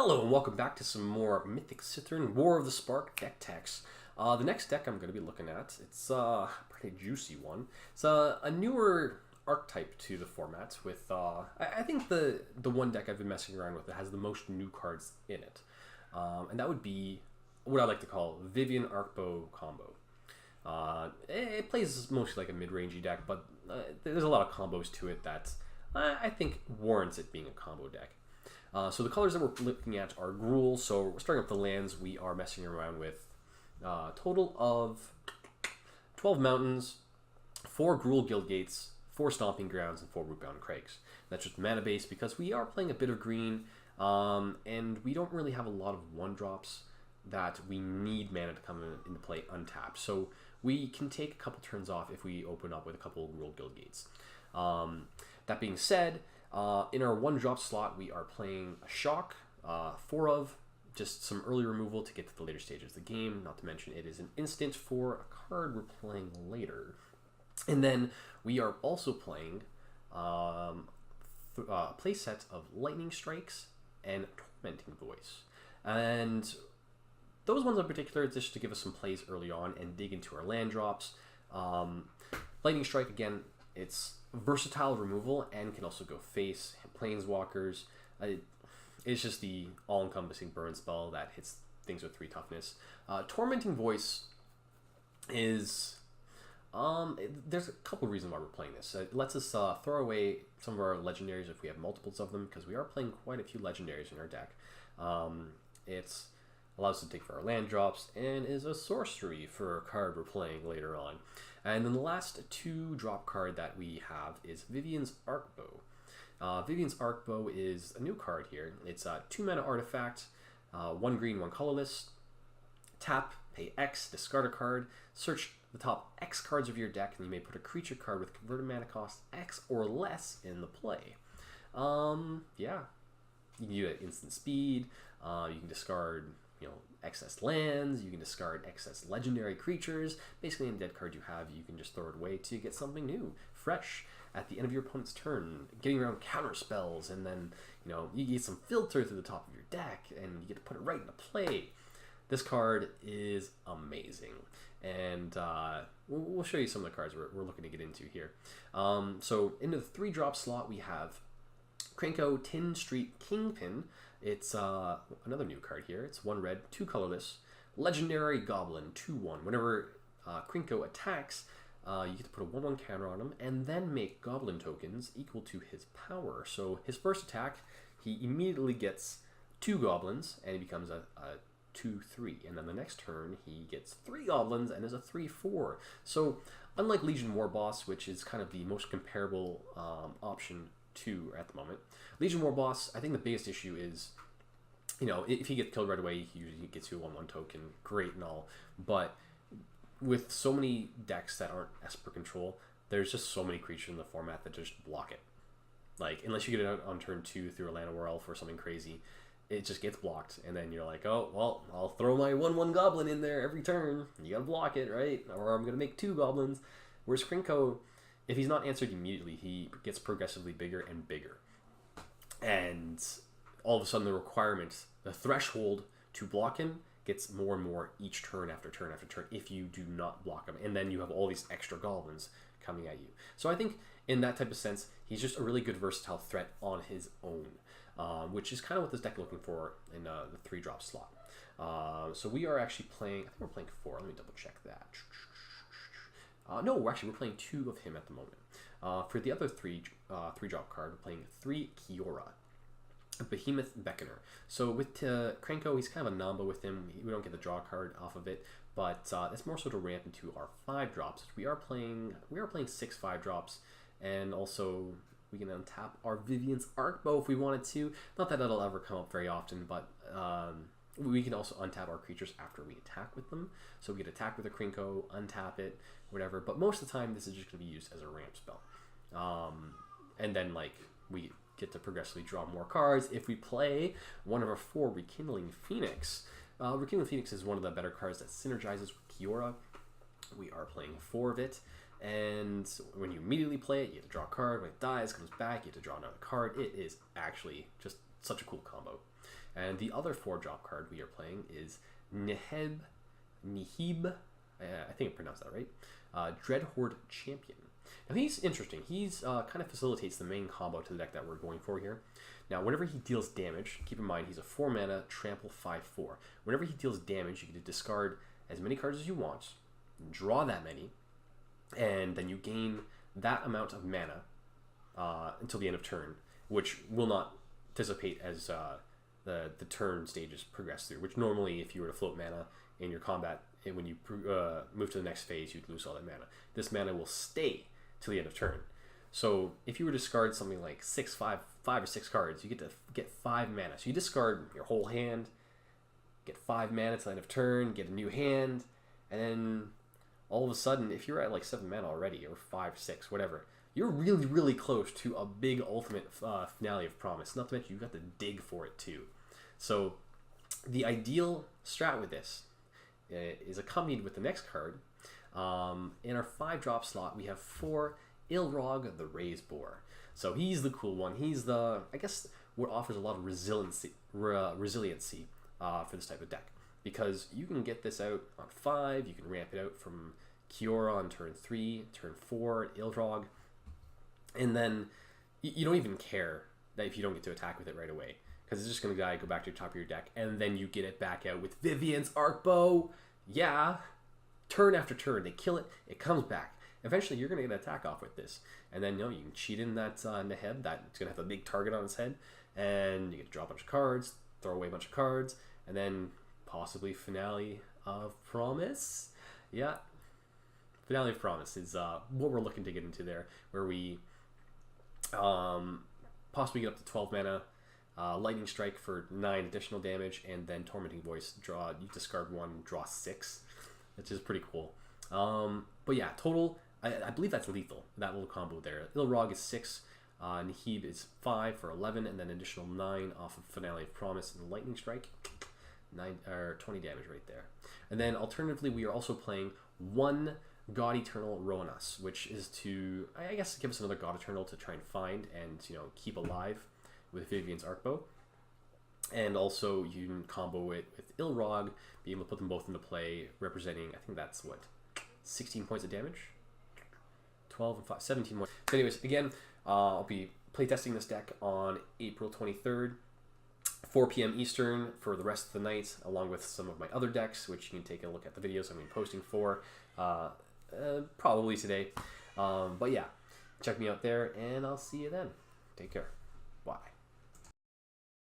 Hello and welcome back to some more Mythic Cithern War of the Spark deck techs. The next deck I'm going to be looking at, it's a pretty juicy one. It's a newer archetype to the format with, I think the one deck I've been messing around with that has the most new cards in it. And that would be what I like to call Viviens Arkbow combo. It plays mostly like a mid-rangey deck, but there's a lot of combos to it that I think warrants it being a combo deck. So the colors that we're looking at are Gruul. So we're starting with the lands. We are messing around with a total of 12 mountains, 4 Gruul Guild Gates, 4 Stomping Grounds, and 4 Rootbound Craigs. That's just mana base because we are playing a bit of green, and we don't really have a lot of 1-drops that we need mana to come into play untapped. So we can take a couple turns off if we open up with a couple Gruul Guild Gates. That being said, in our 1-drop slot, we are playing a Shock, 4 of, just some early removal to get to the later stages of the game, not to mention it is an instant for a card we're playing later. And then we are also playing a play set of Lightning Strikes and Tormenting Voice. And those ones in particular, just to give us some plays early on and dig into our land drops. Lightning Strike, again, it's versatile removal and can also go face, planeswalkers. It's just the all-encompassing burn spell that hits things with 3 toughness. Tormenting Voice is... there's a couple reasons why we're playing this. It lets us throw away some of our legendaries if we have multiples of them, because we are playing quite a few legendaries in our deck. It allows us to take for our land drops, and is a sorcery for a card we're playing later on. And then the last 2-drop card that we have is Viviens Arkbow. Viviens Arkbow is a new card here. It's a 2-mana artifact, 1 green, 1 colorless. Tap, pay X, discard a card, search the top X cards of your deck, and you may put a creature card with converted mana cost X or less in the play. Yeah, you can do it at instant speed. You can discard, excess lands, you can discard excess legendary creatures. Basically, any dead card you have, you can just throw it away to get something new, fresh, at the end of your opponent's turn, getting around counter spells, and then, you get some filter through the top of your deck, and you get to put it right into play. This card is amazing, and we'll show you some of the cards we're looking to get into here. So, into the 3-drop slot, we have Krenko Tin Street Kingpin. It's another new card here. It's 1 red, 2 colorless, legendary goblin, 2/1. Whenever Krenko attacks, you get to put a 1/1 counter on him, and then make goblin tokens equal to his power. So his first attack, he immediately gets 2 goblins, and he becomes a 2/3. And then the next turn, he gets 3 goblins and is a 3/4. So unlike Legion War Boss, which is kind of the most comparable option to at the moment, Legion War Boss, I think the biggest issue is, if he gets killed right away, he usually gets you a 1/1 token, great and all, but with so many decks that aren't Esper control, there's just so many creatures in the format that just block it. Like, unless you get it on turn 2 through a Llanowar Elf or something crazy, it just gets blocked, and then you're like, oh, well, I'll throw my 1/1 goblin in there every turn, you gotta block it, right? Or I'm gonna make 2 goblins. Whereas Krenko, if he's not answered immediately, he gets progressively bigger and bigger. And all of a sudden the requirement, the threshold to block him gets more and more each turn after turn after turn if you do not block him. And then you have all these extra goblins coming at you. So I think in that type of sense, he's just a really good versatile threat on his own, which is kind of what this deck is looking for in the 3-drop slot. So we are actually playing, I think we're playing 4. Let me double check that. No, we're playing 2 of him at the moment. For the other 3-drop card, we're playing 3 Kiora, Behemoth Beckoner. So with Krenko, he's kind of a Namba with him. We don't get the draw card off of it, but it's more so to ramp into our 5-drops. We are playing 6 5-drops, and also we can untap our Viviens Arkbow if we wanted to. Not that that'll ever come up very often, but we can also untap our creatures after we attack with them. So we get attack with a Krenko, untap it, whatever. But most of the time, this is just going to be used as a ramp spell. And then, we get to progressively draw more cards if we play one of our 4 Rekindling Phoenix. Rekindling Phoenix is one of the better cards that synergizes with Kiora. We are playing 4 of it. And when you immediately play it, you have to draw a card. When it dies, comes back, you have to draw another card. It is actually just such a cool combo. And the other 4-drop card we are playing is Nihib, I think I pronounced that right, Dreadhorde Champion. Now he's interesting. He's kind of facilitates the main combo to the deck that we're going for here. Now whenever he deals damage, keep in mind he's a 4-mana trample 5/4. Whenever he deals damage, you get to discard as many cards as you want, draw that many, and then you gain that amount of mana until the end of turn, which will not dissipate as the turn stages progress through, which normally if you were to float mana in your combat, and when you move to the next phase, you'd lose all that mana. This mana will stay till the end of turn. So if you were to discard something like 5 or 6 cards, you get to get 5 mana. So you discard your whole hand, get 5 mana till the end of turn, get a new hand, and then all of a sudden, if you're at like 7 mana already, or 5, 6, whatever, you're really, really close to a big ultimate finale of promise. Not to mention, you got to dig for it too. So the ideal strat with this is accompanied with the next card. In our 5-drop slot, we have 4 Ilrog the Raised Boar. So he's the cool one. He's the, I guess, what offers a lot of resiliency for this type of deck. Because you can get this out on 5, you can ramp it out from Kiora on turn 3, turn 4, Ilrog, and then you don't even care that if you don't get to attack with it right away, because it's just going to go back to the top of your deck, and then you get it back out with Viviens Arkbow. Yeah, turn after turn, they kill it, it comes back. Eventually, you're going to get an attack off with this, and then you can cheat in that Neheb that's going to have a big target on its head, and you get to draw a bunch of cards, throw away a bunch of cards, and then possibly Finale of Promise. Yeah, Finale of Promise is what we're looking to get into there, where we possibly get up to 12 mana, Lightning Strike for 9 additional damage, and then Tormenting Voice, you discard 1, draw 6, which is pretty cool. But yeah, total, I believe that's lethal, that little combo there. Ilrog is 6, Nihib is 5 for 11, and then additional 9 off of Finale of Promise and Lightning Strike. 20 damage right there. And then alternatively, we are also playing 1 God Eternal Ronas, which is to, I guess, give us another God Eternal to try and find and keep alive with Viviens Arkbow. And also you can combo it with Ilrog, be able to put them both into play, representing, I think that's what, 16 points of damage? 12 and 5, 17 more. So anyways, again, I'll be playtesting this deck on April 23rd. 4 p.m. Eastern for the rest of the night, along with some of my other decks, which you can take a look at the videos I'm going to be posting for probably today. But yeah, check me out there, and I'll see you then. Take care. Bye.